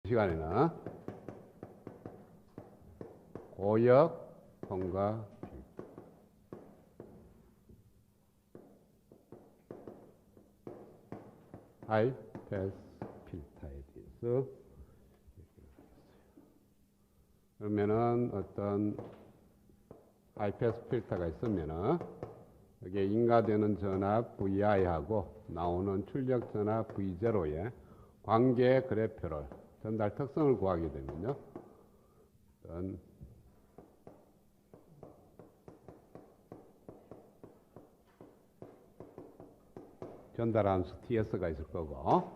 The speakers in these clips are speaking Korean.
시간에는 고역 통과 하이 패스 필터에 대해서 그러면은 어떤 하이 패스 필터가 있으면은 여기에 인가되는 전압 VI하고 나오는 출력 전압 V0의 관계 그래프를 전달 특성을 구하게 되면요. 전달 함수 TS가 있을 거고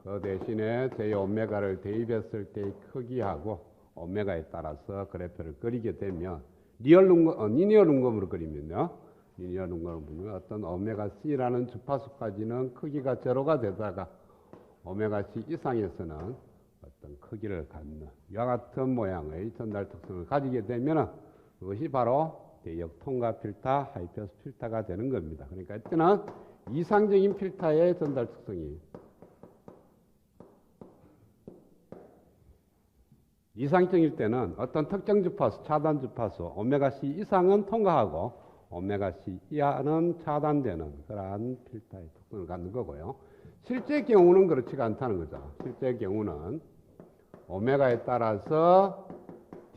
그 대신에 제 오메가를 대입했을 때의 크기하고 오메가에 따라서 그래프를 그리게 되면 리니어 눈금으로 그리면요. 리니어 눈금으로 보면 어떤 오메가 C라는 주파수까지는 크기가 제로가 되다가 오메가 C 이상에서는 어떤 크기를 갖는 이와 같은 모양의 전달 특성을 가지게 되면 그것이 바로 대역 통과 필터, 하이패스 필터가 되는 겁니다. 그러니까 이때는 이상적인 필터의 전달 특성이 이상적일 때는 어떤 특정 주파수, 차단 주파수 오메가 C 이상은 통과하고 오메가 C 이하는 차단되는 그러한 필터의 특성을 갖는 거고요. 실제 경우는 그렇지가 않다는 거죠. 실제 경우는 오메가에 따라서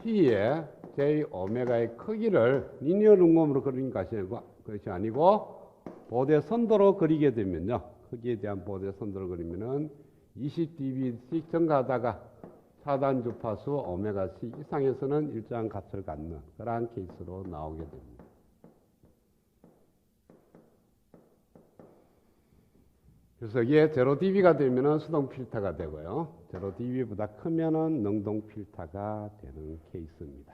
T의 J 오메가의 크기를 리니어 눈금으로 그리는 것이 아니고 보대 선도로 그리게 되면요. 크기에 대한 보대 선도를 그리면은 20dB씩 증가하다가 차단 주파수 오메가 C 이상에서는 일정한 값을 갖는 그러한 케이스로 나오게 됩니다. 그래서 이게 0dB가 되면은 수동 필터가 되고요. 0dB보다 크면은 능동 필터가 되는 케이스입니다.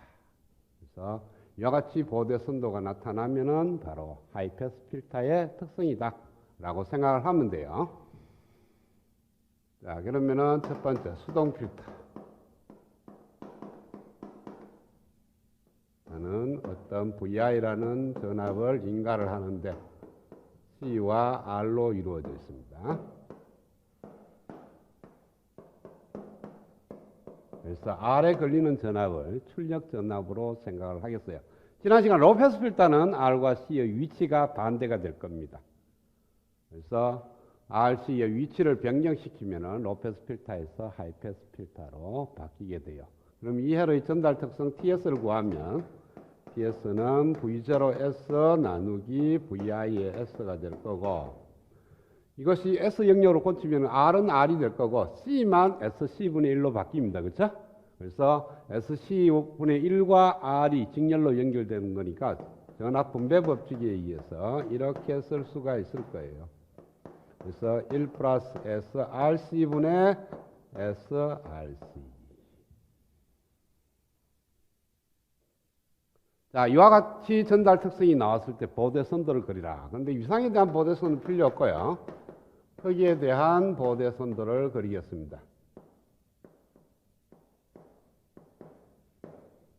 그래서 이와 같이 보대 선도가 나타나면은 바로 하이패스 필터의 특성이다 라고 생각을 하면 돼요. 자, 그러면은 첫 번째 수동 필터. 저는 어떤 VI라는 전압을 인가를 하는데 C와 R로 이루어져 있습니다. 그래서 R에 걸리는 전압을 출력 전압으로 생각을 하겠어요. 지난 시간 로페스 필터는 R과 C의 위치가 반대가 될 겁니다. 그래서 R, C의 위치를 변경시키면 로페스 필터에서 하이패스 필터로 바뀌게 돼요. 그럼 이 회로의 전달 특성 TS를 구하면 TS는 V0S 나누기 VI의 S가 될 거고 이것이 S 영역으로 꽂히면 R은 R이 될 거고 C만 SC분의 1로 바뀝니다. 그렇죠? 그래서 SC분의 1과 R이 직렬로 연결되는 거니까 전압 분배 법칙에 의해서 이렇게 쓸 수가 있을 거예요. 그래서 1 플러스 SRC분의 SRC. 자, 이와 같이 전달 특성이 나왔을 때 보대 선도를 그리라. 그런데 위상에 대한 보대 선도는 필요 없고요. 크기에 대한 보대 선도를 그리겠습니다.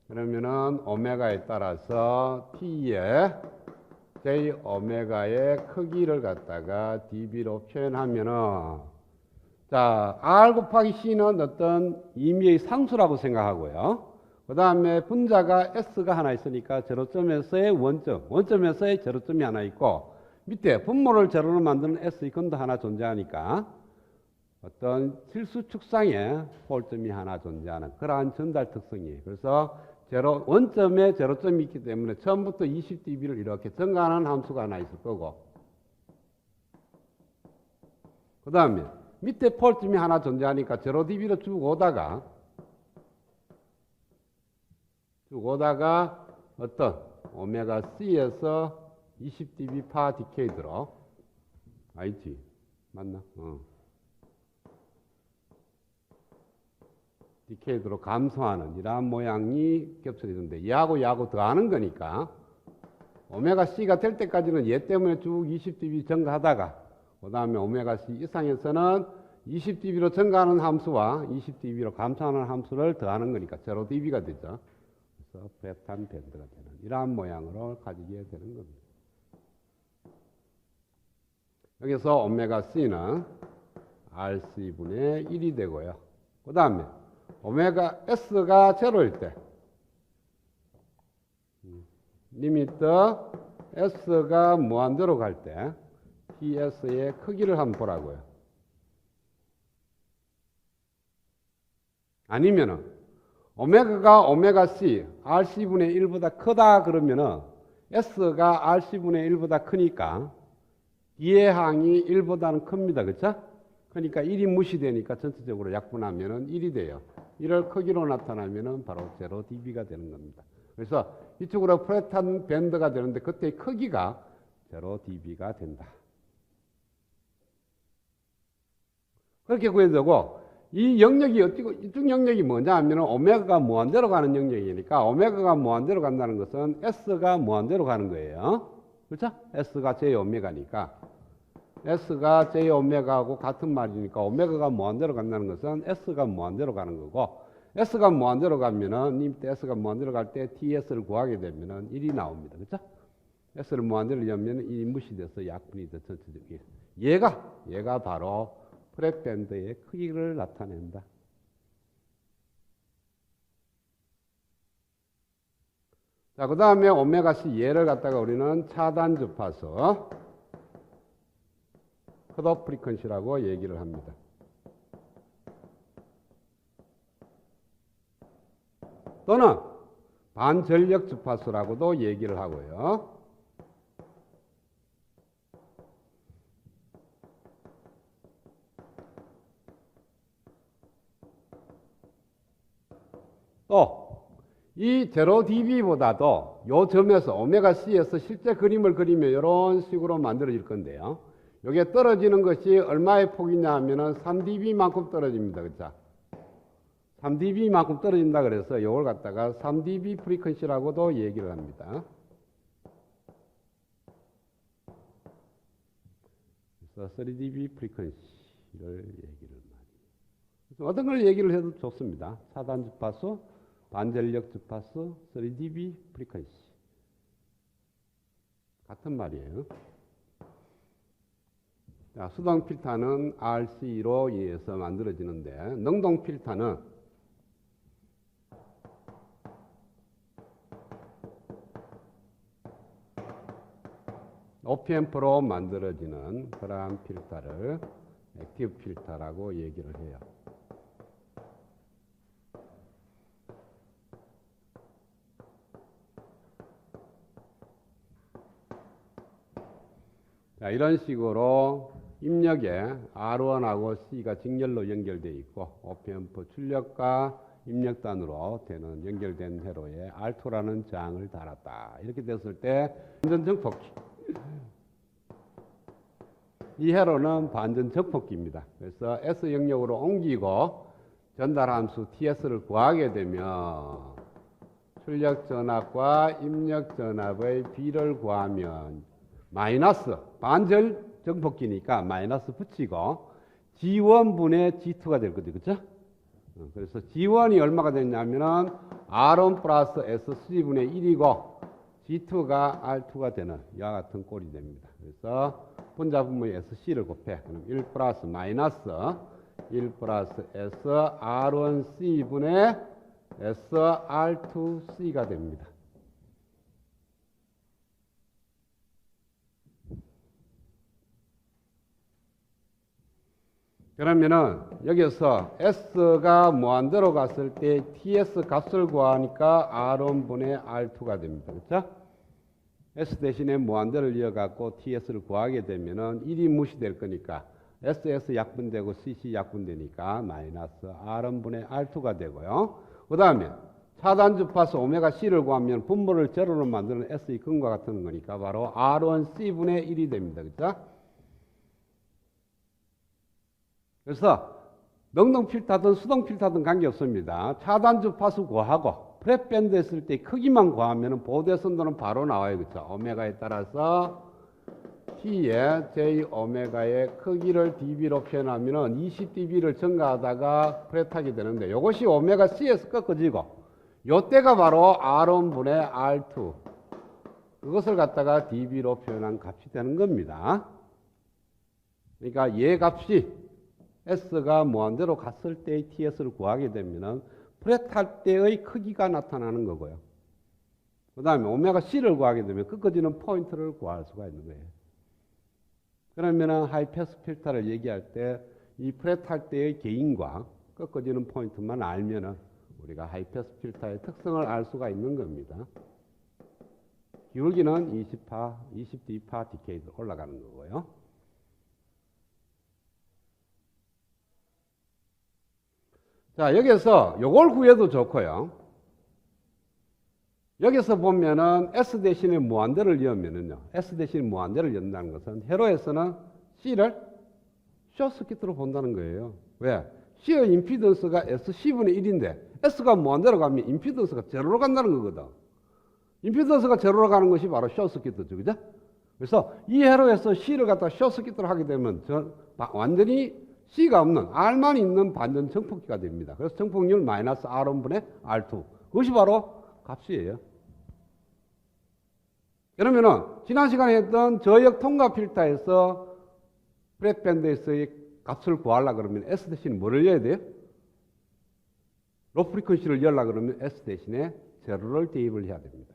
그러면은 오메가에 따라서 T의 J 오메가의 크기를 갖다가 dB로 표현하면은 자, R 곱하기 C는 어떤 임의의 상수라고 생각하고요. 그 다음에 분자가 S가 하나 있으니까 제로점에서의 원점에서의 제로점이 하나 있고 밑에 분모를 제로로 만드는 S의 근도 하나 존재하니까 어떤 실수 축상에 폴점이 하나 존재하는 그러한 전달 특성이에요. 그래서 원점에 제로점이 있기 때문에 처음부터 20dB를 이렇게 증가하는 함수가 하나 있을 거고 그 다음에 밑에 폴점이 하나 존재하니까 0dB로 쭉 오다가 어떤 오메가 C에서 20dB per decade로 IT 맞나? 디케이드로 감소하는 이러한 모양이 겹쳐지는데 얘하고 더하는 거니까 오메가 C가 될 때까지는 얘 때문에 쭉 20dB 증가하다가 그 다음에 오메가 C 이상에서는 20dB로 증가하는 함수와 20dB로 감소하는 함수를 더하는 거니까 0dB가 되죠. 그래서 플랫한 밴드가 되는 이러한 모양으로 가지게 되는 겁니다. 여기서 오메가 C는 RC분의 1이 되고요. 그 다음에 오메가 S가 제로일 때 리미트 S가 무한대로 갈 때 TS의 크기를 한번 보라고요. 아니면은 오메가가 오메가 C, RC분의 1보다 크다 그러면은 S가 RC분의 1보다 크니까 D의 항이 1보다는 큽니다. 그렇죠? 그러니까 1이 무시되니까 전체적으로 약분하면은 1이 돼요. 1을 크기로 나타나면은 바로 0dB가 되는 겁니다. 그래서 이쪽으로 플랫한 밴드가 되는데 그때의 크기가 0dB가 된다. 그렇게 구해되고 이 영역이 어찌고 이쪽 영역이 뭐냐 하면 오메가가 무한대로 가는 영역이니까 오메가가 무한대로 간다는 것은 S가 무한대로 가는 거예요. 그렇죠? S가 J 오메가니까 S가 J 오메가하고 같은 말이니까 오메가가 무한대로 간다는 것은 S가 무한대로 가는 거고 S가 무한대로 가면은 이때 S가 무한대로 갈 때 TS를 구하게 되면은 1이 나옵니다. 그렇죠? S를 무한대로 열면 1이 무시돼서 약분이 돼 전체적인 얘가 바로 프렛밴드의 크기를 나타낸다. 자, 그 다음에 오메가-C 얘를 갖다가 우리는 차단 주파수 컷오프 프리퀀시라고 얘기를 합니다. 또는 반전력 주파수라고도 얘기를 하고요. 또 이 0dB보다도 요 점에서 오메가-C에서 실제 그림을 그리면 이런 식으로 만들어질 건데요. 이게 떨어지는 것이 얼마의 폭이냐 하면은 3dB만큼 떨어집니다. 그렇죠? 3dB만큼 떨어진다 그래서 이걸 갖다가 3dB 프리퀀시라고도 얘기를 합니다. 그래서 3dB 프리퀀시를 얘기를 많이. 어떤 걸 얘기를 해도 좋습니다. 차단 주파수, 반전력 주파수, 3dB 프리퀀시. 같은 말이에요. 자, 수동 필터는 RC로 의해서 만들어지는데 능동 필터는 OPMP로 만들어지는 그러한 필터를 액티브 필터라고 얘기를 해요. 자, 이런 식으로 입력에 R1하고 C가 직렬로 연결되어 있고 OPMP 출력과 입력단으로 되는 연결된 회로에 R2라는 저항을 달았다. 이렇게 됐을 때 반전 정폭기. 이 회로는 반전 정폭기입니다. 그래서 S 영역으로 옮기고 전달함수 TS를 구하게 되면 출력 전압과 입력 전압의 비를 구하면 마이너스 반절 정폭기니까 마이너스 붙이고 G1분의 G2가 될 거죠. 그렇죠? 그래서 G1이 얼마가 됐냐면은 R1 플러스 S3분의 1이고 G2가 R2가 되는 이와 같은 꼴이 됩니다. 그래서 분자분모의 SC를 곱해. 그럼 1 플러스 마이너스 1 플러스 S R1C분의 S R2C가 됩니다. 그러면은 여기서 S가 무한대로 갔을 때 TS 값을 구하니까 R1분의 R2가 됩니다. 그렇죠? S 대신에 무한대를 이어갖고 TS를 구하게 되면은 1이 무시될 거니까 SS 약분되고 CC 약분되니까 마이너스 R1분의 R2가 되고요. 그 다음에 차단 주파수 오메가 C를 구하면 분모를 제로로 만드는 S의 근과 같은 거니까 바로 R1C분의 1이 됩니다. 그렇죠? 그래서 능동 필터든 수동 필터든 관계없습니다. 차단 주파수 구하고 프렛밴드 했을 때 크기만 구하면 보대선도는 바로 나와요. 그렇죠? 오메가에 따라서 T의 J 오메가의 크기를 dB로 표현하면 20dB를 증가하다가 프렛하게 되는데 이것이 오메가 C에서 꺾어지고 이때가 바로 R1분의 R2 그것을 갖다가 dB로 표현한 값이 되는 겁니다. 그러니까 얘 값이 S가 무한대로 갔을 때의 TS를 구하게 되면은 프렛할 때의 크기가 나타나는 거고요. 그 다음에 오메가 C를 구하게 되면 꺾어지는 포인트를 구할 수가 있는 거예요. 그러면은 하이패스 필터를 얘기할 때 이 프렛할 때의 개인과 꺾어지는 포인트만 알면은 우리가 하이패스 필터의 특성을 알 수가 있는 겁니다. 기울기는 20d파 디케이드 올라가는 거고요. 자, 여기서 요걸 구해도 좋고요. 여기서 보면은 S 대신에 무한대를 넣으면은요. S 대신에 무한대를 넣는다는 것은 회로에서는 C를 숏서킷으로 본다는 거예요. 왜? C의 임피던스가 SC분의 1인데 S가 무한대로 가면 임피던스가 제로로 간다는 거거든. 임피던스가 제로로 가는 것이 바로 숏서킷이죠. 그죠? 그래서 이 회로에서 C를 갖다 숏서킷으로 하게 되면 완전히 C가 없는 R만 있는 반전 정폭기가 됩니다. 그래서 정폭률 마이너스 R1분의 R2. 그것이 바로 값이에요. 그러면은 지난 시간에 했던 저역 통과 필터에서 프렛밴드에서의 값을 구하려고 그러면 S 대신에 뭐를 넣어야 돼요? 로 프리퀀시를 열려고 그러면 S 대신에 제로를 대입을 해야 됩니다.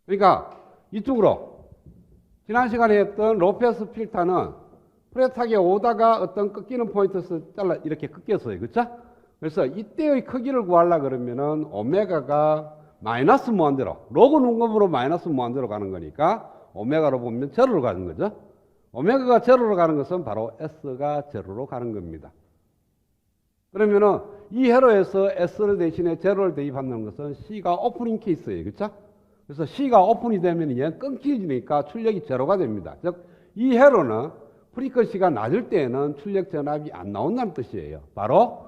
그러니까 이쪽으로 지난 시간에 했던 로패스 필터는 프렛하게 오다가 어떤 꺾이는 포인트에서 잘라 이렇게 꺾였어요. 그렇죠? 그래서 이때의 크기를 구하려고 그러면은 오메가가 마이너스 무한대로 로그 눈금으로 마이너스 무한대로 가는 거니까 오메가로 보면 제로로 가는 거죠. 오메가가 제로로 가는 것은 바로 S가 제로로 가는 겁니다. 그러면은 이 회로에서 S를 대신에 제로를 대입한다는 것은 C가 오프닝 케이스예요. 그렇죠? 그래서 C가 오픈이 되면 얘는 끊기니까 출력이 제로가 됩니다. 즉, 이 회로는 프리퀀시가 낮을 때에는 출력 전압이 안 나온다는 뜻이에요. 바로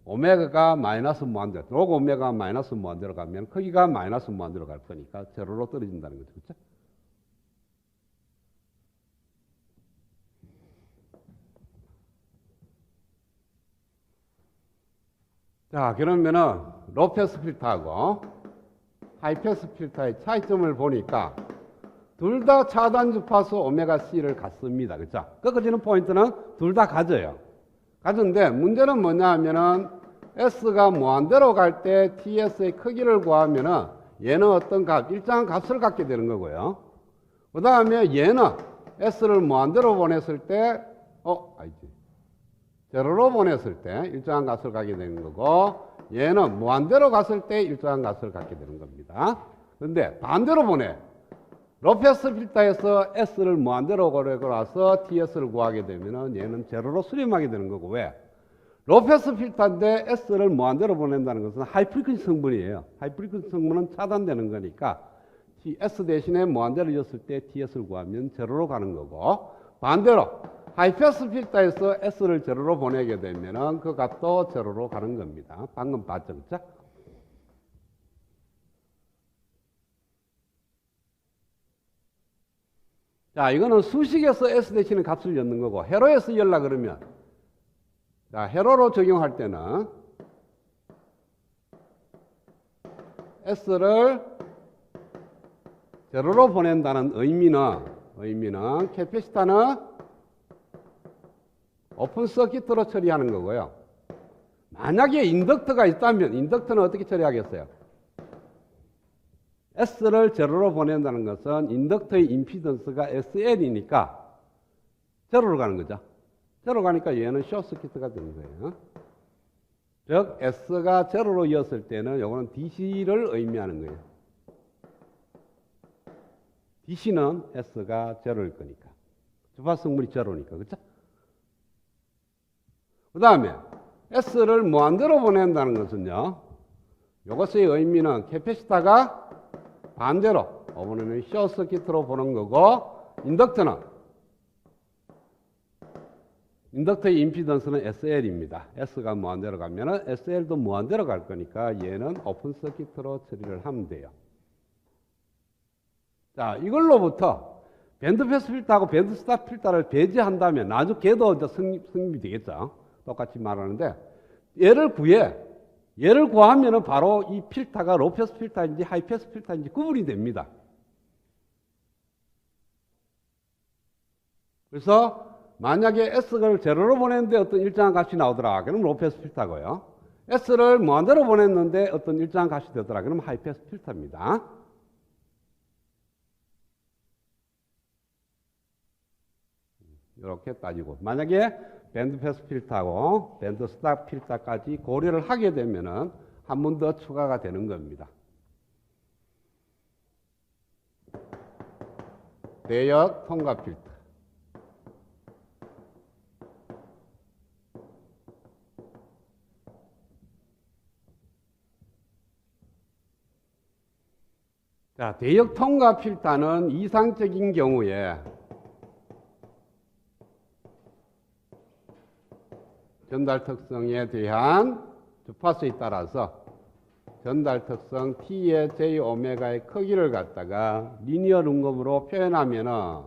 오메가가 마이너스 무한대로, 로그 오메가가 마이너스 무한대로 가면 크기가 마이너스 무한대로 갈 거니까 제로로 떨어진다는 거죠. 그렇죠? 자, 그러면은 로패스 필터하고 하이패스 필터의 차이점을 보니까 둘 다 차단 주파수 오메가 C를 갖습니다. 그렇죠? 꺾어지는 포인트는 둘 다 가져요. 가졌는데 문제는 뭐냐 하면은 S가 무한대로 갈 때 TS의 크기를 구하면은 얘는 어떤 값, 일정한 값을 갖게 되는 거고요. 그 다음에 얘는 S를 무한대로 보냈을 때, 제로로 보냈을 때 일정한 값을 갖게 되는 거고, 얘는 무한대로 갔을 때 일정한 값을 갖게 되는 겁니다. 그런데 반대로 보내. 로패스 필터에서 S를 무한대로 걸어서 TS를 구하게 되면은 얘는 제로로 수렴하게 되는 거고, 왜? 로패스 필터인데 S를 무한대로 보낸다는 것은 하이프리퀀시 성분이에요. 하이프리퀀시 성분은 차단되는 거니까 S 대신에 무한대로 였을 때 TS를 구하면 제로로 가는 거고, 반대로 하이패스 필터에서 S를 제로로 보내게 되면은 그 값도 제로로 가는 겁니다. 방금 봤죠? 그쵸? 자, 이거는 수식에서 S 대신에 값을 넣는 거고, 회로에서 열라 그러면, 자, 회로로 적용할 때는 S를 제로로 보낸다는 의미는 캐패시터는 오픈 서킷으로 처리하는 거고요. 만약에 인덕터가 있다면 인덕터는 어떻게 처리하겠어요? S를 제로로 보낸다는 것은 인덕터의 임피던스가 SL이니까 제로로 가는 거죠. 제로로 가니까 얘는 숏서킷가 되는 거예요. 즉 S가 제로로 이었을 때는 이거는 DC를 의미하는 거예요. DC는 S가 제로일 거니까. 주파 성분이 제로니까. 그렇죠? 그 다음에 S를 무한대로 보낸다는 것은요, 이것의 의미는 캐패시터가 반대로 이번에는 숏서킷으로 보는 거고, 인덕터의 임피던스는 SL입니다. S가 무한대로 가면은 SL도 무한대로 갈 거니까 얘는 오픈 서킷으로 처리를 하면 돼요. 자, 이걸로부터 밴드패스 필터하고 밴드스탑 필터를 배제한다면 나중에 걔도 이제 성립이 되겠죠. 똑같이 말하는데 얘를 구하면은 바로 이 필터가 로패스 필터인지 하이패스 필터인지 구분이 됩니다. 그래서 만약에 S를 제로로 보냈는데 어떤 일정한 값이 나오더라. 그럼 로우패스 필터고요. S를 무한대로 보냈는데 어떤 일정한 값이 되더라. 그럼 하이패스 필터입니다. 이렇게 따지고 만약에 밴드 패스 필터하고 밴드 스탑 필터까지 고려를 하게 되면은 한 번 더 추가가 되는 겁니다. 대역 통과 필터. 자, 대역 통과 필터는 이상적인 경우에 전달 특성에 대한 주파수에 따라서 전달 특성 T의 J 오메가의 크기를 갖다가 리니어 룸검으로 표현하면은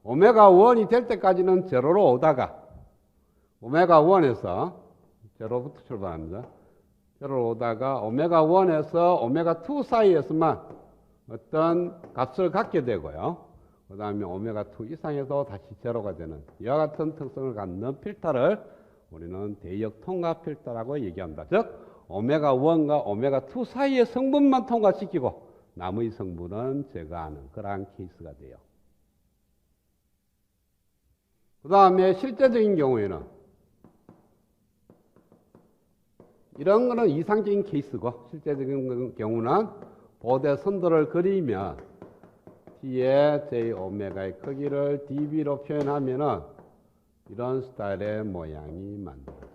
오메가 1이 될 때까지는 제로로 오다가 오메가 1에서 제로부터 출발합니다. 제로로 오다가 오메가 1에서 오메가 2 사이에서만 어떤 값을 갖게 되고요. 그 다음에 오메가 2 이상에서 다시 제로가 되는 이와 같은 특성을 갖는 필터를 우리는 대역 통과 필터라고 얘기합니다. 즉 오메가 1과 오메가 2 사이의 성분만 통과시키고 나머지 성분은 제거하는 그러한 케이스가 돼요. 그 다음에 실제적인 경우에는 이런 거는 이상적인 케이스고 실제적인 경우는 보대 선도를 그리면 T의 J 오메가의 크기를 dB로 표현하면은 이런 스타일의 모양이 만들어집니다.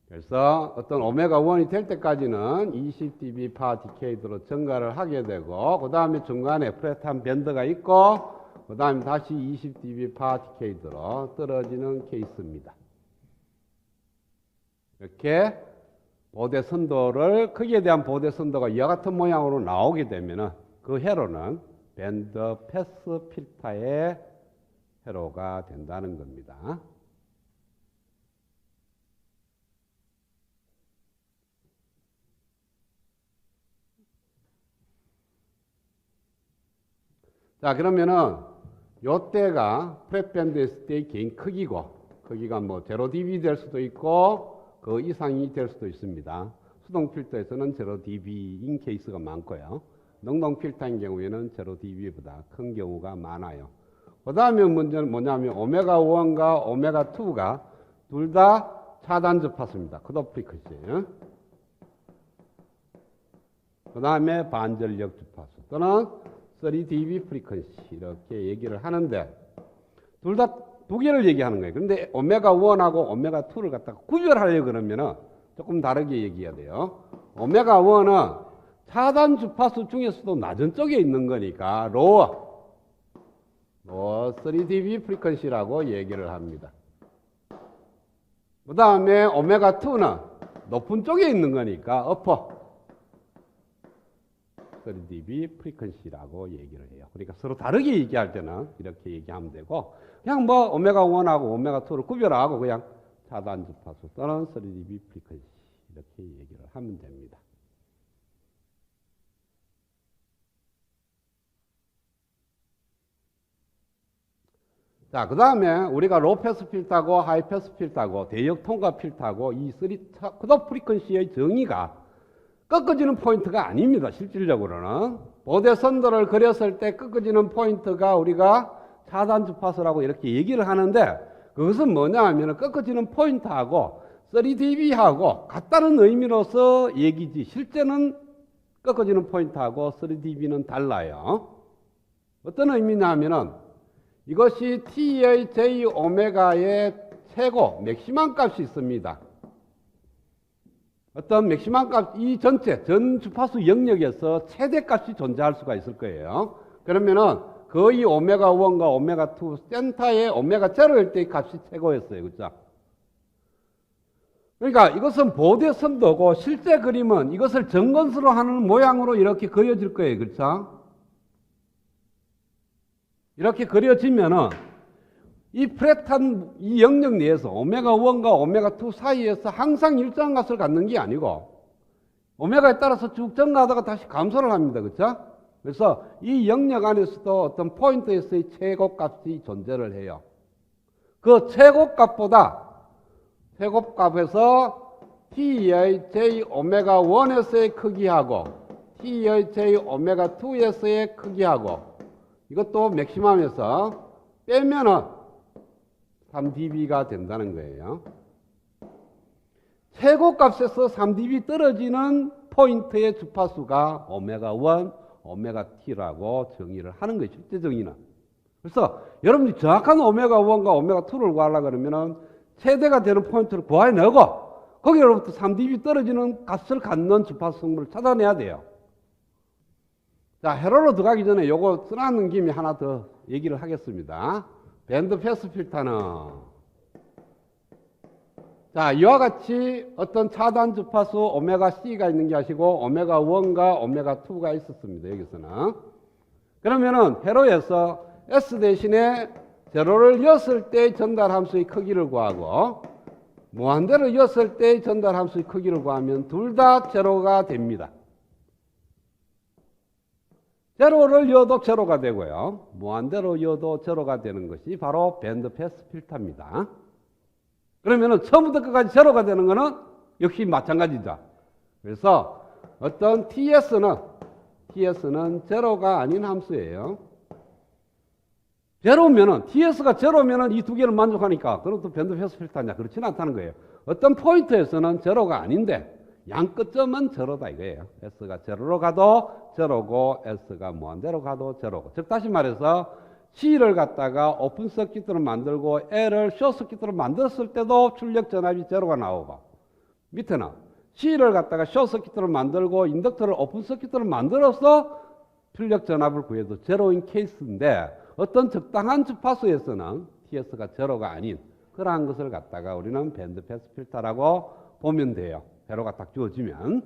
그래서 어떤 오메가 1이 될 때까지는 20dB per decade로 증가를 하게 되고 그 다음에 중간에 플랫한 밴드가 있고 그 다음에 다시 20dB per decade로 떨어지는 케이스입니다. 이렇게 보대 선도를 크기에 대한 보대 선도가 이와 같은 모양으로 나오게 되면은 그 회로는 밴드 패스 필터의 회로가 된다는 겁니다. 자, 그러면은 요때가 프렛밴드 했을 때의 개인 크기고 크기가 뭐 0dB 될 수도 있고 그 이상이 될 수도 있습니다. 수동 필터에서는 0dB인 케이스가 많고요. 능동 필터인 경우에는 0dB보다 큰 경우가 많아요. 그 다음에 문제는 뭐냐면 오메가 1과 오메가 2가 둘 다 차단 주파수입니다. 컷오프 프리퀀시. 그 다음에 반전력 주파수 또는 3dB 프리퀀시 이렇게 얘기를 하는데 둘 다 두 개를 얘기하는 거예요. 그런데 오메가 1하고 오메가 2를 갖다가 구별하려고 그러면은 조금 다르게 얘기해야 돼요. 오메가 1은 차단 주파수 중에서도 낮은 쪽에 있는 거니까 로어 3dB 프리퀀시라고 얘기를 합니다. 그 다음에 오메가 2는 높은 쪽에 있는 거니까 어퍼 3dB 프리퀀시라고 얘기를 해요. 그러니까 서로 다르게 얘기할 때는 이렇게 얘기하면 되고 그냥 뭐 오메가 1하고 오메가 2를 구별하고 그냥 차단 주파수 또는 3dB 프리퀀시 이렇게 얘기를 하면 됩니다. 자, 그 다음에 우리가 로우패스 필터하고 하이패스 필터하고 대역 통과 필터하고 이 컷오프 프리퀀시의 정의가 꺾어지는 포인트가 아닙니다. 실질적으로는 보대 선도를 그렸을 때 꺾어지는 포인트가 우리가 차단 주파수라고 이렇게 얘기를 하는데 그것은 뭐냐 하면 꺾어지는 포인트하고 3dB하고 같다는 의미로서 얘기지 실제는 꺾어지는 포인트하고 3dB는 달라요. 어떤 의미냐 하면은 이것이 T의 J 오메가의 최고 맥시멈 값이 있습니다. 어떤 맥시멈 값, 이 전체 전 주파수 영역에서 최대 값이 존재할 수가 있을 거예요. 그러면은 거의 오메가 1과 오메가 2 센터의 오메가 제로일 때의 값이 최고였어요. 그렇죠? 그러니까 이것은 보대 선도고 실제 그림은 이것을 정건수로 하는 모양으로 이렇게 그려질 거예요. 그렇죠? 이렇게 그려지면은 이 플랫한 이 영역 내에서 오메가 1과 오메가 2 사이에서 항상 일정한 값을 갖는 게 아니고 오메가에 따라서 쭉 증가하다가 다시 감소를 합니다. 그렇죠? 그래서 이 영역 안에서도 어떤 포인트에서의 최고값이 존재를 해요. 그 최고값에서 t의 j 오메가 1에서의 크기하고 t의 j 오메가 2에서의 크기하고 이것도 맥시멈에서 빼면은 3dB가 된다는 거예요. 최고값에서 3dB 떨어지는 포인트의 주파수가 오메가 1, 오메가 t라고 정의를 하는 거예요. 실제 정의는. 그래서 여러분이 정확한 오메가 1과 오메가 2를 구하려고 그러면은 최대가 되는 포인트를 구해내고 거기로부터 3dB 떨어지는 값을 갖는 주파수 성분을 찾아내야 돼요. 자, 회로로 들어가기 전에 요거 써놨는 김에 하나 더 얘기를 하겠습니다. 밴드 패스 필터는 자, 이와 같이 어떤 차단 주파수 오메가 C가 있는 게 아니고 오메가 1과 오메가 2가 있었습니다. 여기서는. 그러면은 회로에서 S 대신에 제로를 이었을 때 전달 함수의 크기를 구하고 무한대로 이었을 때 전달 함수의 크기를 구하면 둘 다 제로가 됩니다. 제로를 이어도 제로가 되고요. 무한대로 이어도 제로가 되는 것이 바로 밴드 패스 필터입니다. 그러면은 처음부터 끝까지 제로가 되는 것은 역시 마찬가지죠. 그래서 어떤 TS는 제로가 아닌 함수예요. 제로면은, TS가 제로면은 이 두 개를 만족하니까 그럼 또 밴드 패스 필터냐? 그렇지는 않다는 거예요. 어떤 포인트에서는 제로가 아닌데 양 끝점은 제로다 이거예요. S가 제로로 가도 제로고 S가 무한대로 가도 제로고. 즉 다시 말해서 C를 갖다가 오픈 서킷으로 만들고 L을 숏 서킷으로 만들었을 때도 출력 전압이 제로가 나오고 밑에는 C를 갖다가 숏 서킷으로 만들고 인덕터를 오픈 서킷으로 만들어서 출력 전압을 구해도 제로인 케이스인데 어떤 적당한 주파수에서는 TS가 제로가 아닌 그러한 것을 갖다가 우리는 밴드 패스 필터라고 보면 돼요. 회로가 딱 주어지면.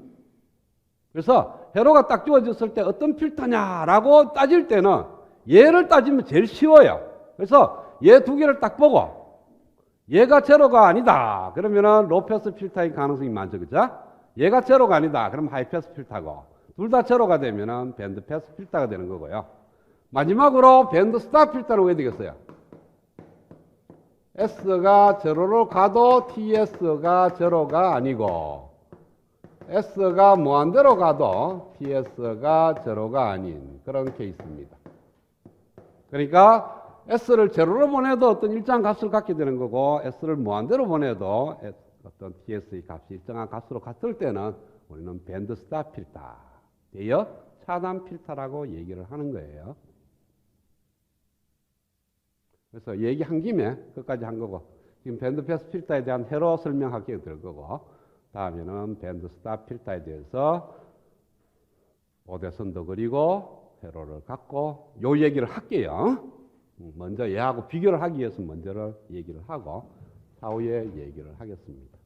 그래서 회로가 딱 주어졌을 때 어떤 필터냐라고 따질 때는 얘를 따지면 제일 쉬워요. 그래서 얘 두 개를 딱 보고 얘가 제로가 아니다. 그러면은 로패스 필터의 가능성이 많죠. 그죠? 얘가 제로가 아니다. 그럼 하이패스 필터고 둘 다 제로가 되면은 밴드 패스 필터가 되는 거고요. 마지막으로 밴드 스탑 필터는 왜 되겠어요? S가 제로로 가도 TS가 제로가 아니고 S가 무한대로 가도 TS가 제로가 아닌 그런 케이스입니다. 그러니까 S를 제로로 보내도 어떤 일정한 값을 갖게 되는 거고 S를 무한대로 보내도 어떤 TS의 값이 일정한 값으로 갔을 때는 우리는 밴드 스탑 필터, 대여 차단 필터라고 얘기를 하는 거예요. 그래서 얘기한 김에 끝까지 한 거고 지금 밴드 패스 필터에 대한 회로 설명하기에 될 거고 다음에는 밴드 스탑 필터에 대해서 오대선도 그리고 회로를 갖고 요 얘기를 할게요. 먼저 얘하고 비교를 하기 위해서 먼저를 얘기를 하고 사후에 얘기를 하겠습니다.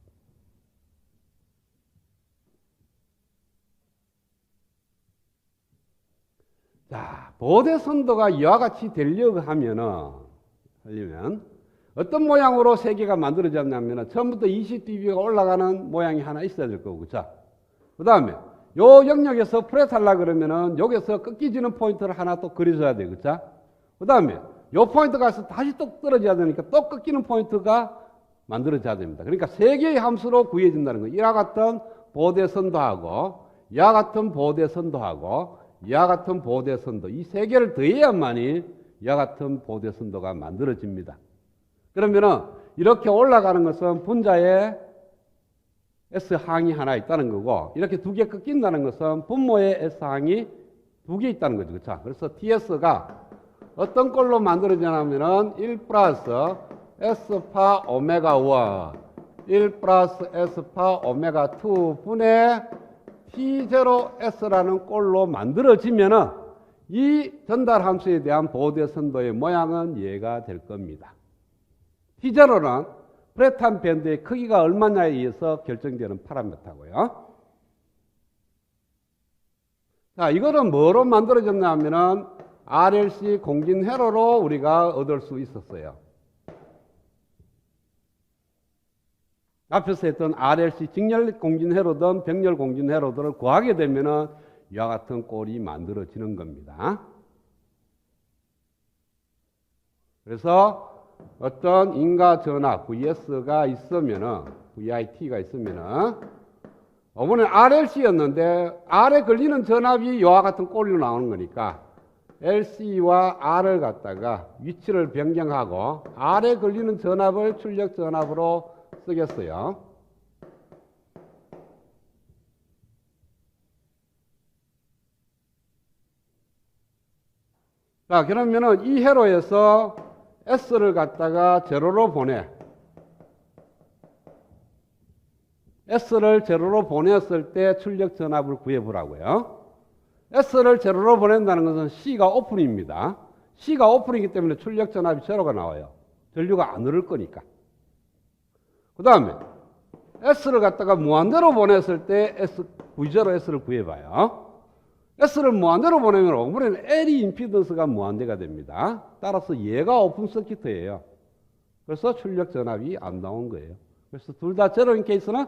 자, 보대선도가 이와 같이 되려고 하려면 어떤 모양으로 세계가 만들어졌냐면 처음부터 20dB가 올라가는 모양이 하나 있어야 될 거고, 그렇죠? 그 다음에 요 영역에서 프렛하려고 그러면은 여기서 꺾이지는 포인트를 하나 또 그려줘야 돼요, 그렇죠? 그 다음에 요 포인트가 가서 다시 또 떨어져야 되니까 또 꺾이는 포인트가 만들어져야 됩니다. 그러니까 세 개의 함수로 구해진다는 거예요. 이와 같은 보대선도하고 이와 같은 보대선도하고 이와 같은 보대선도 이 세 개를 더해야만이 이와 같은 보대선도가 만들어집니다. 그러면은 이렇게 올라가는 것은 분자에 S항이 하나 있다는 거고 이렇게 두 개 꺾인다는 것은 분모에 S항이 두 개 있다는 거죠. 그렇죠? 그래서 TS가 어떤 꼴로 만들어지냐면은 1 플러스 S파 오메가 1, 1 플러스 S파 오메가 2 분의 T0S라는 꼴로 만들어지면은 이 전달 함수에 대한 보대선도의 모양은 얘가 될 겁니다. T0는 프렛한 밴드의 크기가 얼마냐에 의해서 결정되는 파라미터고요. 자, 이거는 뭐로 만들어졌냐 하면은 RLC 공진 회로로 우리가 얻을 수 있었어요. 앞에서 했던 RLC 직렬 공진 회로든 병렬 공진 회로들을 구하게 되면은 이와 같은 꼴이 만들어지는 겁니다. 그래서 어떤 인과 전압 VS가 있으면은 VIT가 있으면은 이번에 RLC였는데 R에 걸리는 전압이 이와 같은 꼴로 나오는 거니까 LC와 R을 갖다가 위치를 변경하고 R에 걸리는 전압을 출력 전압으로 쓰겠어요. 자, 그러면은 이 회로에서 S를 갖다가 제로로 보내. S를 제로로 보냈을 때 출력 전압을 구해보라고요. S를 제로로 보낸다는 것은 C가 오픈입니다. C가 오픈이기 때문에 출력 전압이 제로가 나와요. 전류가 안 흐를 거니까. 그 다음에 S를 갖다가 무한대로 보냈을 때 V0S를 구해봐요. S를 무한대로 보내면 이번에는 L이 임피던스가 무한대가 됩니다. 따라서 얘가 오픈 서킷이에요. 그래서 출력 전압이 안 나온 거예요. 그래서 둘 다 제로인 케이스는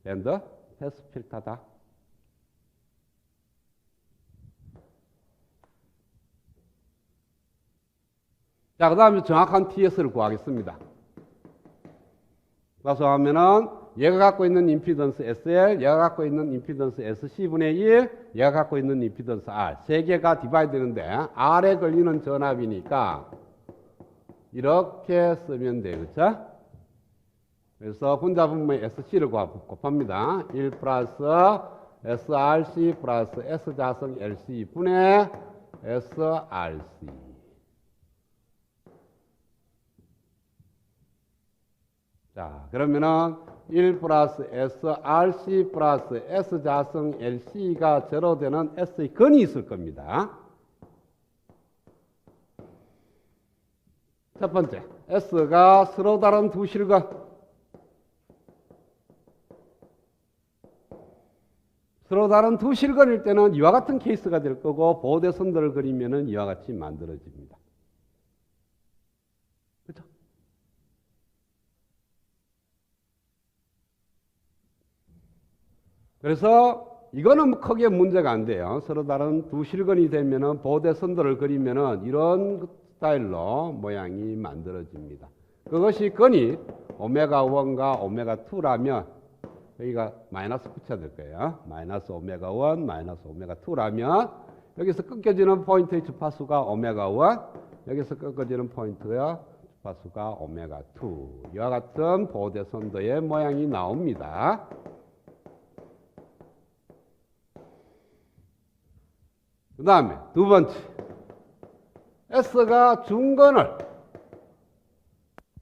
밴드 패스 필터다. 자, 그 다음에 정확한 TS를 구하겠습니다. 그래서 하면은 얘가 갖고 있는 임피던스 SL, 얘가 갖고 있는 임피던스 SC분의 1, 얘가 갖고 있는 임피던스 R. 세 개가 디바이드 되는데 R에 걸리는 전압이니까 이렇게 쓰면 돼요. 그렇죠? 그래서 분자분모의 SC를 곱합니다. 1 플러스 SRC 플러스 S자승 LC 분의 SRC. 자, 그러면은 1 플러스 SRC 플러스 S자승 LC가 제로 되는 S의 근이 있을 겁니다. 첫 번째, S가 서로 다른 두 실근. 서로 다른 두 실근일 때는 이와 같은 케이스가 될 거고 보호대선들을 그리면은 이와 같이 만들어집니다. 그렇죠? 그래서 이거는 크게 문제가 안 돼요. 서로 다른 두 실근이 되면은 보호대선들을 그리면은 이런 스타일로 모양이 만들어집니다. 그것이 근이 오메가 1과 오메가 2라면 여기가 마이너스 붙여야 될 거예요. 마이너스 오메가 1, 마이너스 오메가 2라면 여기서 끊겨지는 포인트의 주파수가 오메가 1, 여기서 끊겨지는 포인트의 주파수가 오메가 2. 이와 같은 보호대선도의 모양이 나옵니다. 그 다음에 두 번째, S가 중근을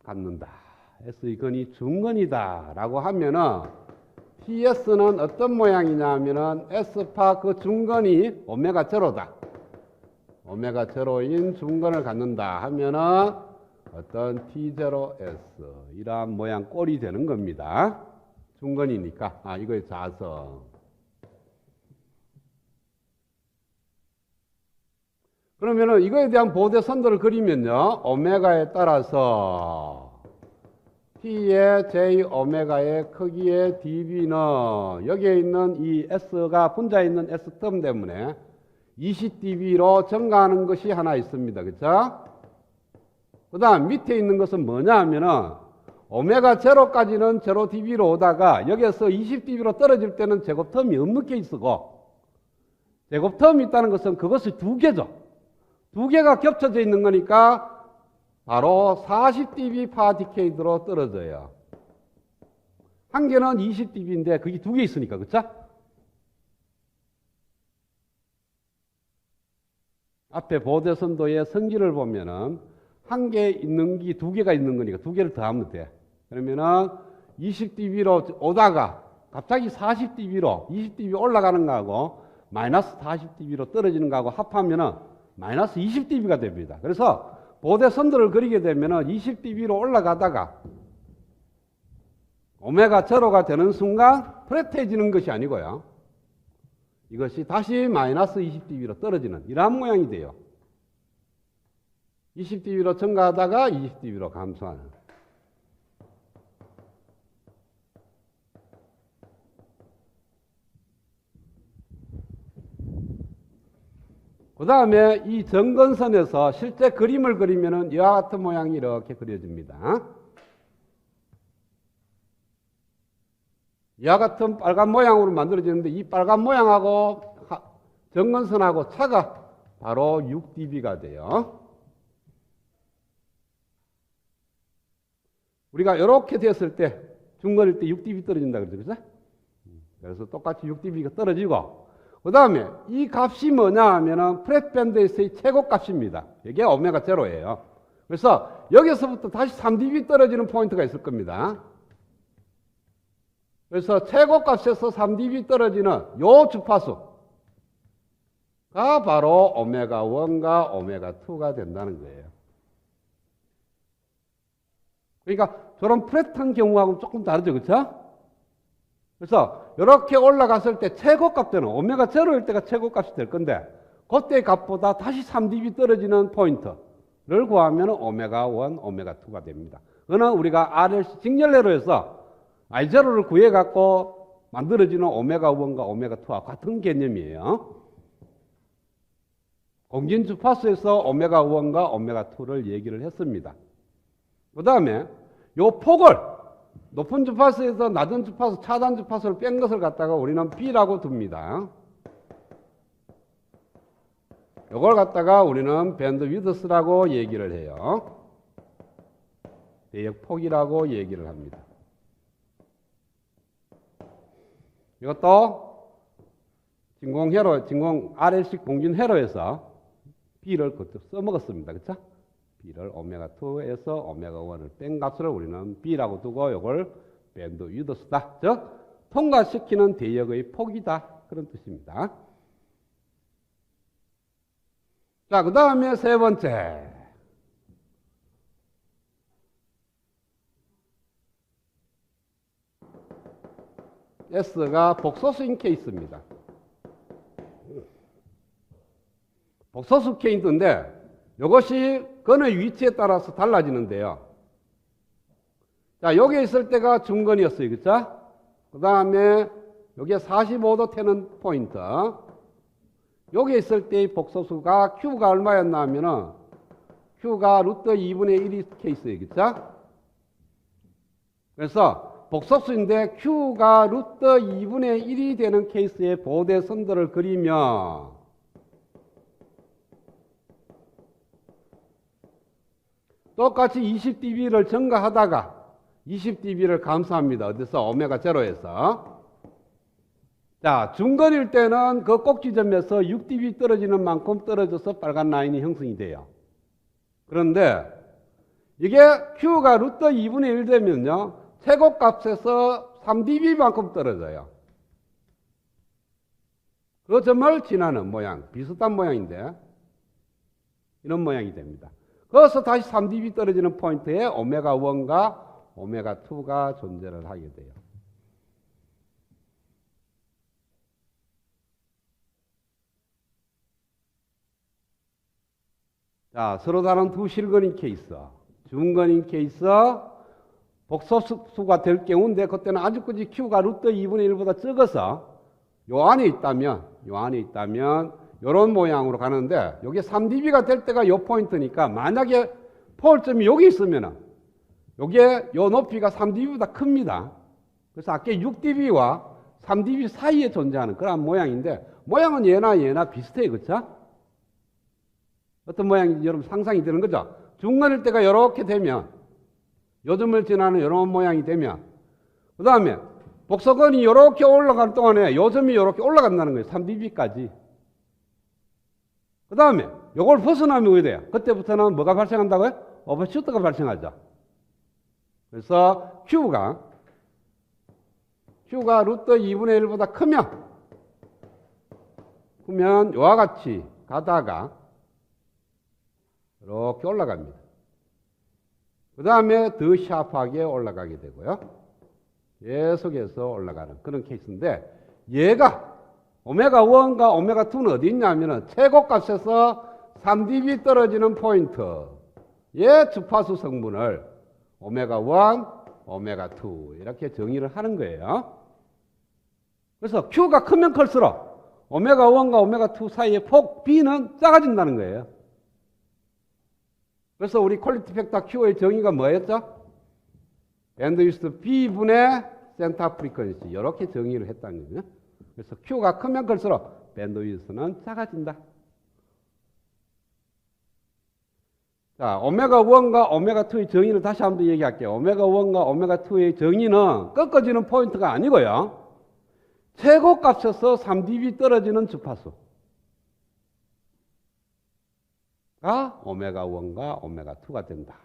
갖는다. S의 근이 중근이다 라고 하면은 TS는 어떤 모양이냐 하면은 S파 그 중근이 오메가 제로다. 오메가 제로인 중근을 갖는다 하면은 어떤 T0S 이러한 모양 꼴이 되는 겁니다. 중근이니까. 이거의 자성. 그러면은 이거에 대한 보호대선도를 그리면요. 오메가에 따라서 T의 J 오메가의 크기의 dB는 여기에 있는 이 S가 분자에 있는 S 텀 때문에 20dB로 증가하는 것이 하나 있습니다. 그렇죠? 그 다음 밑에 있는 것은 뭐냐 하면은 오메가 제로까지는 제로 dB로 오다가 여기에서 20dB로 떨어질 때는 제곱 텀이 없는 케이스고 제곱 텀이 있다는 것은 그것이 두 개죠. 두 개가 겹쳐져 있는 거니까 바로 40dB 파 디케이드로 떨어져요. 한 개는 20dB인데 그게 두 개 있으니까, 그쵸? 앞에 보호대선도의 성질을 보면은 한 개 있는 게 두 개가 있는 거니까 두 개를 더하면 돼. 그러면은 20dB로 오다가 갑자기 40dB로 20dB 올라가는 거하고 마이너스 40dB로 떨어지는 거하고 합하면은 마이너스 20dB가 됩니다. 그래서 보호대선도를 그리게 되면은 20dB로 올라가다가 오메가 제로가 되는 순간 플랫해지는 것이 아니고요. 이것이 다시 마이너스 20dB로 떨어지는 이러한 모양이 돼요. 20dB로 증가하다가 20dB로 감소하는. 그 다음에 이 점근선에서 실제 그림을 그리면은 이와 같은 모양이 이렇게 그려집니다. 이와 같은 빨간 모양으로 만들어지는데 이 빨간 모양하고 점근선하고 차가 바로 6dB가 돼요. 우리가 이렇게 됐을 때 중거리일 때 6dB 떨어진다 그러죠. 그래서 똑같이 6dB가 떨어지고 그 다음에 이 값이 뭐냐 하면은 프렛밴드에서의 최고 값입니다. 이게 오메가 제로예요. 그래서 여기서부터 다시 3dB 떨어지는 포인트가 있을 겁니다. 그래서 최고 값에서 3dB 떨어지는 요 주파수가 바로 오메가 1과 오메가 2가 된다는 거예요. 그러니까 저런 프렛한 경우하고는 조금 다르죠. 그렇죠? 그래서 이렇게 올라갔을 때 최고 값대는 오메가 제로일 때가 최고 값이 될 건데 그때의 값보다 다시 3dB 떨어지는 포인트를 구하면 오메가 1, 오메가 2가 됩니다. 그거는 우리가 RLC 직렬례로 해서 I0를 구해갖고 만들어지는 오메가 1과 오메가 2와 같은 개념이에요. 공진 주파수에서 오메가 1과 오메가 2를 얘기를 했습니다. 그 다음에 요 폭을 높은 주파수에서 낮은 주파수, 차단 주파수를 뺀 것을 갖다가 우리는 B라고 둡니다. 이걸 갖다가 우리는 밴드 위드스라고 얘기를 해요. 대역 폭이라고 얘기를 합니다. 이것도 진공 RLC 공진 회로에서 B를 그때 써먹었습니다. 그렇죠? B를 오메가 2에서 오메가 1을 뺀 값을 우리는 B라고 두고 이걸 밴드 위드스다. 즉 통과시키는 대역의 폭이다. 그런 뜻입니다. 자, 그 다음에 세 번째. S가 복소수인 케이스입니다. 복소수 케이스인데 이것이 건의 위치에 따라서 달라지는데요. 자, 여기 있을 때가 중건이었어요. 그쵸? 그 다음에 여기에 45도 태는 포인트. 여기 있을 때의 복소수가 Q가 얼마였나 하면은 Q가 루트 2분의 1이 케이스예요. 그쵸? 그래서 복소수인데 Q가 루트 2분의 1이 되는 케이스의 보대선들을 그리면 똑같이 20dB를 증가하다가 20dB를 감소합니다. 어디서? 오메가 제로에서. 자, 중거리일 때는 그 꼭지점에서 6dB 떨어지는 만큼 떨어져서 빨간 라인이 형성이 돼요. 그런데 이게 Q가 루트 2분의 1 되면요. 최고값에서 3dB만큼 떨어져요. 그 점을 지나는 모양, 비슷한 모양인데 이런 모양이 됩니다. 그래서 다시 3dB 떨어지는 포인트에 오메가 1과 오메가 2가 존재를 하게 돼요. 자, 서로 다른 두 실근인 케이스, 중근인 케이스, 복소수가 될 경우인데 그때는 아직까지 Q가 루트 2분의 1보다 적어서 요 안에 있다면 이런 모양으로 가는데 여기 3dB가 될 때가 요 포인트니까 만약에 포울점이 여기 있으면 여기에 요 높이가 3dB보다 큽니다. 그래서 아까 6dB와 3dB 사이에 존재하는 그런 모양인데 모양은 얘나 비슷해요. 그렇죠? 어떤 모양인지 여러분 상상이 되는 거죠? 중간일 때가 이렇게 되면 요점을 지나는 이런 모양이 되면 그 다음에 복소근이 이렇게 올라가는 동안에 요점이 이렇게 올라간다는 거예요. 3dB까지. 그 다음에 이걸 벗어나면 어떻게 돼요? 그때부터는 뭐가 발생한다고요? 오버슈트가 발생하죠. 그래서 Q가 루트 2분의 1보다 크면 이와 같이 가다가 이렇게 올라갑니다. 그 다음에 더 샤프하게 올라가게 되고요. 계속해서 올라가는 그런 케이스인데 얘가 오메가 1과 오메가 2는 어디 있냐면 최고값에서 3dB 떨어지는 포인트의 주파수 성분을 오메가 1, 오메가 2 이렇게 정의를 하는 거예요. 그래서 Q가 크면 클수록 오메가 1과 오메가 2 사이의 폭 B는 작아진다는 거예요. 그래서 우리 퀄리티 팩터 Q의 정의가 뭐였죠? 밴드위스 B분의 센터 프리퀀시 이렇게 정의를 했다는 거죠. 그래서 Q가 크면 클수록 밴드위스는 작아진다. 자, 오메가 1과 오메가 2의 정의를 다시 한번 얘기할게요. 오메가 1과 오메가 2의 정의는 꺾어지는 포인트가 아니고요. 최고값에서 3dB 떨어지는 주파수가 오메가 1과 오메가 2가 된다.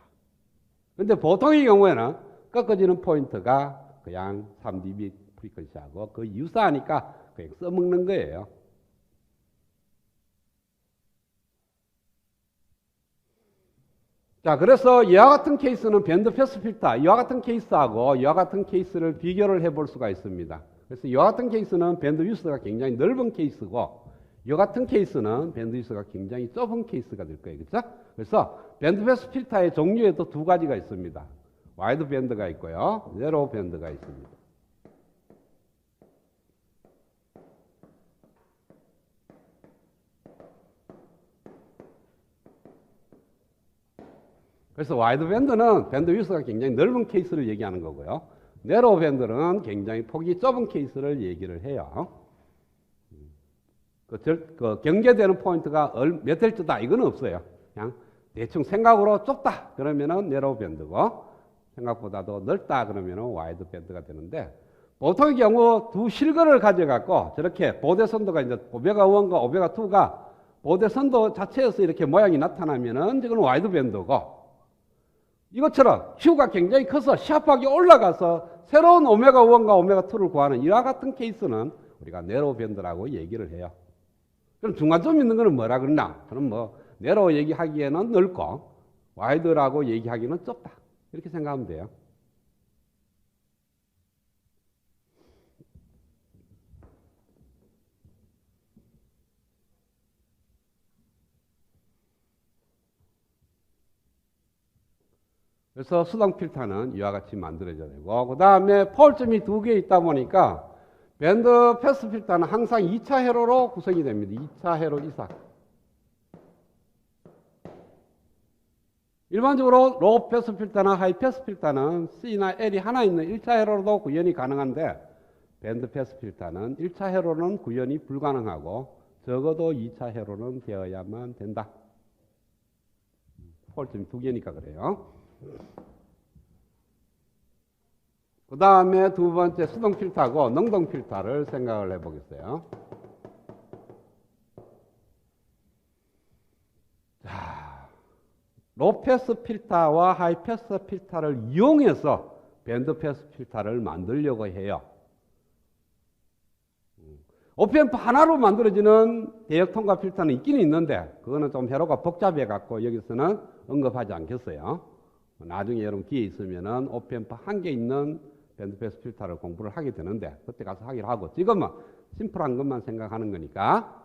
근데 보통의 경우에는 꺾어지는 포인트가 그냥 3dB 프리퀀시하고 거의 유사하니까 그냥 써먹는 거예요. 자, 그래서 이와 같은 케이스는 밴드 패스 필터, 이와 같은 케이스하고 이와 같은 케이스를 비교를 해볼 수가 있습니다. 그래서 이와 같은 케이스는 밴드 위스가 굉장히 넓은 케이스고 이와 같은 케이스는 밴드 위스가 굉장히 좁은 케이스가 될 거예요. 그렇죠? 그래서 밴드 패스 필터의 종류에도 두 가지가 있습니다. 와이드 밴드가 있고요. 내로우 밴드가 있습니다. 그래서 와이드 밴드는 밴드 위스가 굉장히 넓은 케이스를 얘기하는 거고요. 내로우 밴드는 굉장히 폭이 좁은 케이스를 얘기를 해요. 그 경계되는 포인트가 몇 헬츠다 이건 없어요. 그냥 대충 생각으로 좁다 그러면은 내로우 밴드고 생각보다도 넓다 그러면은 와이드 밴드가 되는데 보통의 경우 두 실근을 가져갖고 저렇게 보대선도가 이제 오메가 1과 오메가 2가 보대선도 자체에서 이렇게 모양이 나타나면은 이건 와이드 밴드고 이것처럼 Q가 굉장히 커서 샤프하게 올라가서 새로운 오메가 1과 오메가 2를 구하는 이와 같은 케이스는 우리가 내로우 밴드라고 얘기를 해요. 그럼 중간점 있는 거는 뭐라 그러나? 그럼 뭐 내로우 얘기하기에는 넓고 와이드라고 얘기하기는 좁다. 이렇게 생각하면 돼요. 그래서 수동 필터는 이와 같이 만들어져야 되고 그 다음에 폴점이 두 개 있다 보니까 밴드 패스 필터는 항상 2차 회로로 구성이 됩니다. 2차 회로 이상. 일반적으로 로우 패스 필터나 하이 패스 필터는 C나 L이 하나 있는 1차 회로로도 구현이 가능한데 밴드 패스 필터는 1차 회로는 구현이 불가능하고 적어도 2차 회로는 되어야만 된다. 폴점이 두 개니까 그래요. 그 다음에 두 번째 수동 필터하고 능동 필터를 생각을 해보겠어요. 자, 로우패스 필터와 하이패스 필터를 이용해서 밴드패스 필터를 만들려고 해요. OPMP 하나로 만들어지는 대역 통과 필터는 있기는 있는데 그거는 좀 회로가 복잡해 갖고 여기서는 언급하지 않겠어요. 나중에 여러분 기회 있으면은 OPMP 한 개 있는 밴드패스 필터를 공부를 하게 되는데 그때 가서 하기로 하고 지금은 심플한 것만 생각하는 거니까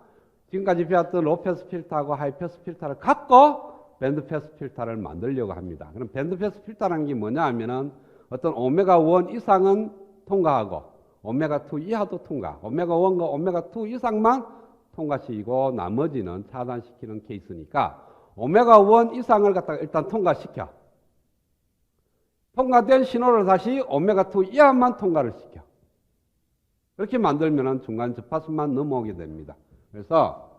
지금까지 배웠던 로우패스 필터하고 하이패스 필터를 갖고 밴드패스 필터를 만들려고 합니다. 그럼 밴드패스 필터라는 게 뭐냐 하면은 어떤 오메가 1 이상은 통과하고 오메가 2 이하도 통과, 오메가 1과 오메가 2 이상만 통과시키고 나머지는 차단시키는 케이스니까 오메가 1 이상을 갖다가 일단 통과시켜. 통과된 신호를 다시 오메가 2 이하만 통과를 시켜. 그렇게 만들면 중간 주파수만 넘어오게 됩니다. 그래서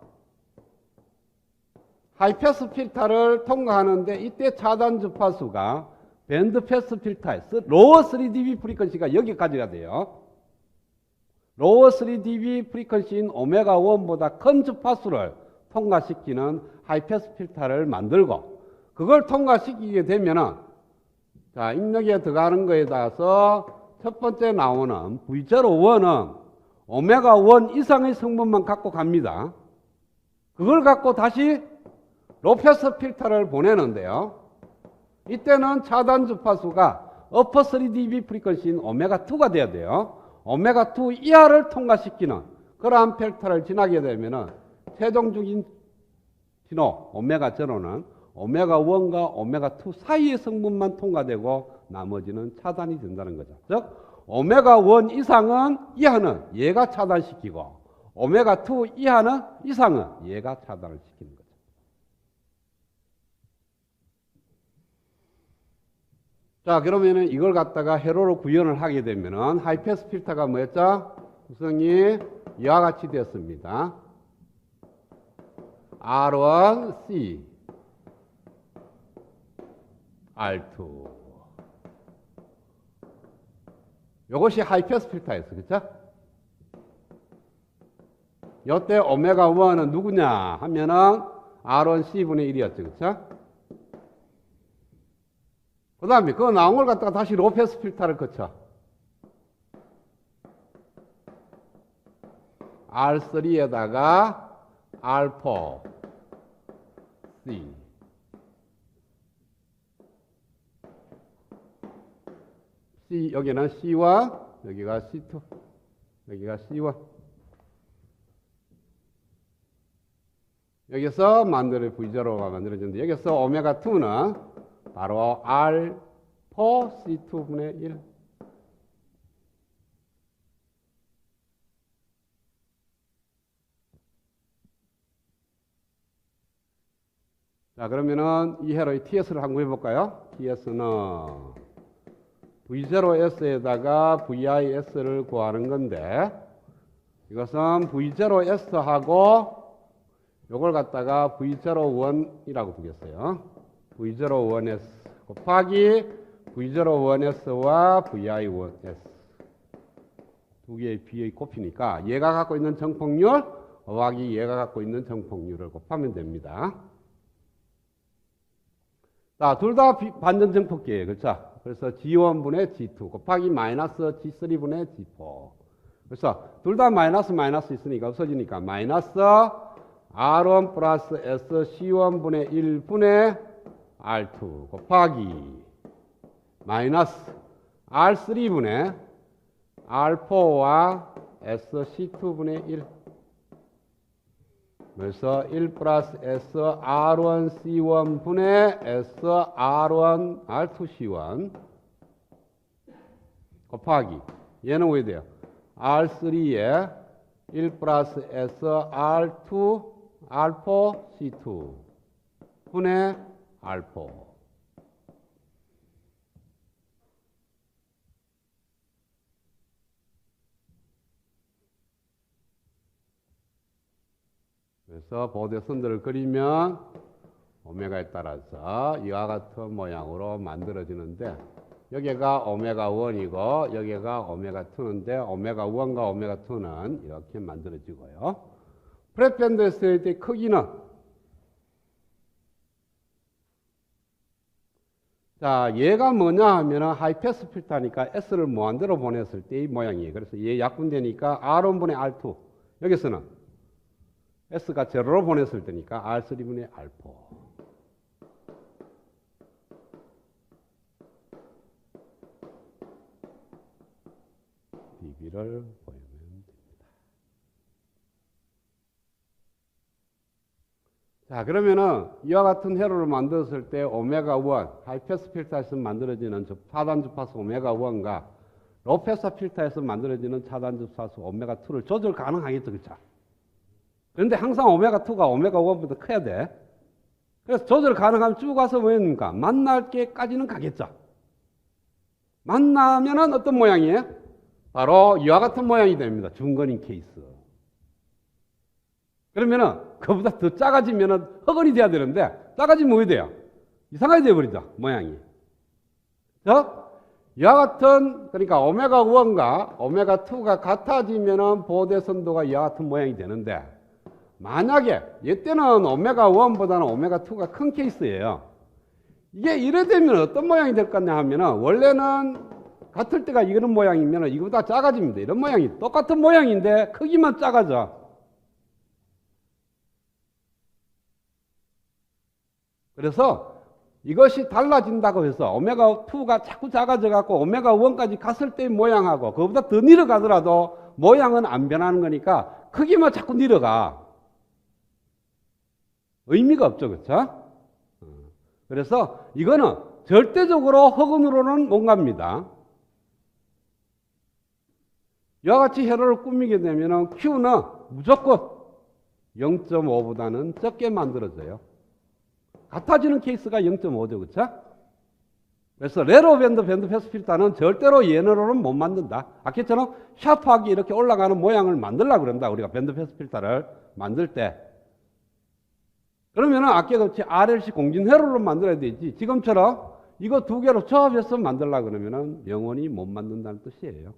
하이패스 필터를 통과하는데 이때 차단 주파수가 밴드 패스 필터의 로어 3dB 프리퀀시가 여기까지가 돼요. 로어 3dB 프리퀀시인 오메가 1보다 큰 주파수를 통과시키는 하이패스 필터를 만들고 그걸 통과시키게 되면은 자, 입력에 들어가는 거에 따라서 첫 번째 나오는 V01은 오메가 1 이상의 성분만 갖고 갑니다. 그걸 갖고 다시 로우패스 필터를 보내는데요. 이때는 차단 주파수가 어퍼 3dB 프리퀀시인 오메가 2가 돼야 돼요. 오메가 2 이하를 통과시키는 그러한 필터를 지나게 되면은 최종적인 신호 오메가 0는 오메가 1과 오메가 2 사이의 성분만 통과되고 나머지는 차단이 된다는 거죠. 즉 오메가 1 이상은 이하는 얘가 차단시키고 오메가 2 이하는 이상은 얘가 차단을 시키는 거죠. 자, 그러면은 이걸 갖다가 회로로 구현을 하게 되면은 하이패스 필터가 뭐였죠? 구성이 이와 같이 되었습니다. R1C, R2. 이것이 하이패스 필터였어, 그쵸? 이때 오메가 1은 누구냐 하면은 R1C분의 1이었죠, 그쵸? 그 다음에 그거 나온 걸 갖다가 다시 로패스 필터를 거쳐. R3에다가 R4, C. C, 여기는 C1, 여기가 C2, 여기가 C1. 여기서 V0가 만들어지는데, 여기서 오메가 2는 바로 R4C2분의 1. 자, 그러면은 이 회로의 TS를 한번 해볼까요? TS는 V0S에다가 VIS를 구하는 건데, 이것은 V0S하고 요걸 갖다가 V01이라고 두겠어요. V01S 곱하기 V01S와 VI1S. 두 개의 비의 곱이니까 얘가 갖고 있는 정폭률 더하기 얘가 갖고 있는 정폭률을 곱하면 됩니다. 자, 둘 다 반전 정폭계예요. 그렇죠? 그래서 G1분의 G2 곱하기 마이너스 G3분의 G4. 그래서 둘 다 마이너스 있으니까 없어지니까 마이너스 R1 플러스 S C1분의 1분의 R2 곱하기 마이너스 R3분의 R4와 S C2분의 1. 그래서 1 플러스 S R1 C1 분의 S R1 R2 C1 곱하기 얘는 왜 돼요? R3에 1 플러스 S R2 R4 C2 분의 R4. 그래서 보대선들을 그리면 오메가에 따라서 이와 같은 모양으로 만들어지는데, 여기가 오메가 1이고 여기가 오메가 2인데 오메가 1과 오메가 2는 이렇게 만들어지고요. 프랩밴드 했을 때 크기는, 자, 얘가 뭐냐 하면은 하이패스 필터니까 S를 무한대로 보냈을 때 이 모양이에요. 그래서 얘 약분되니까 R1분의 R2. 여기서는 S가 제로로 보냈을 때니까 R3분의 R4. dB를 보이면 됩니다. 자, 그러면은 이와 같은 회로를 만들었을 때 오메가 1, 하이패스 필터에서 만들어지는 차단 주파수 오메가 1과 로패스 필터에서 만들어지는 차단 주파수 오메가 2를 조절 가능하겠죠, 그렇죠? 그런데 항상 오메가 2가 오메가 1보다 커야 돼. 그래서 조절 가능하면 쭉 가서 뭐입니까? 만날 게까지는 가겠죠. 만나면은 어떤 모양이에요? 바로 이와 같은 모양이 됩니다. 중건인 케이스. 그러면은 그보다 더 작아지면은 흑원이 돼야 되는데, 작아지면 왜 돼요? 이상하게 돼버리죠, 모양이. 이와 같은, 그러니까 오메가 1과 오메가 2가 같아지면은 보대선도가 이와 같은 모양이 되는데, 만약에 이때는 오메가 1보다는 오메가 2가 큰 케이스예요. 이게 이래 되면 어떤 모양이 될 거냐 하면은, 원래는 같을 때가 이런 모양이면 이거보다 작아집니다. 이런 모양이 똑같은 모양인데 크기만 작아져. 그래서 이것이 달라진다고 해서 오메가 2가 자꾸 작아져 갖고 오메가 1까지 갔을 때의 모양하고 그거보다 더 내려가더라도 모양은 안 변하는 거니까 크기만 자꾸 내려가. 의미가 없죠, 그렇죠? 그래서 이거는 절대적으로 흑은으로는 못 갑니다. 이와 같이 회로를 꾸미게 되면 Q는 무조건 0.5보다는 적게 만들어져요. 같아지는 케이스가 0.5죠. 그렇죠? 그래서 레로밴드 밴드 패스 필터는 절대로 얘네로는 못 만든다. 아까처럼 샤프하게 이렇게 올라가는 모양을 만들려고 그런다. 우리가 밴드 패스 필터를 만들 때. 그러면은 아까같이 RLC 공진 회로를 만들어야 되지. 지금처럼 이거 두 개로 조합해서 만들려고 그러면은 영원히 못 만든다는 뜻이에요.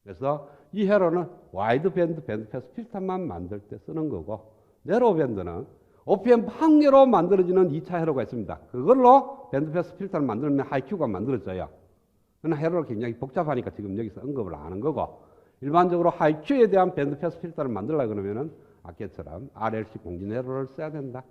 그래서 이 회로는 와이드 밴드 밴드 패스 필터만 만들 때 쓰는 거고, 내로 밴드는 OPM 한 개로 만들어지는 2차 회로가 있습니다. 그걸로 밴드 패스 필터를 만들면 하이큐가 만들어져요. 그러나 회로가 굉장히 복잡하니까 지금 여기서 언급을 안 한 거고, 일반적으로 하이큐에 대한 밴드 패스 필터를 만들려고 그러면은 아까처럼 RLC 공진 회로를 써야 된다.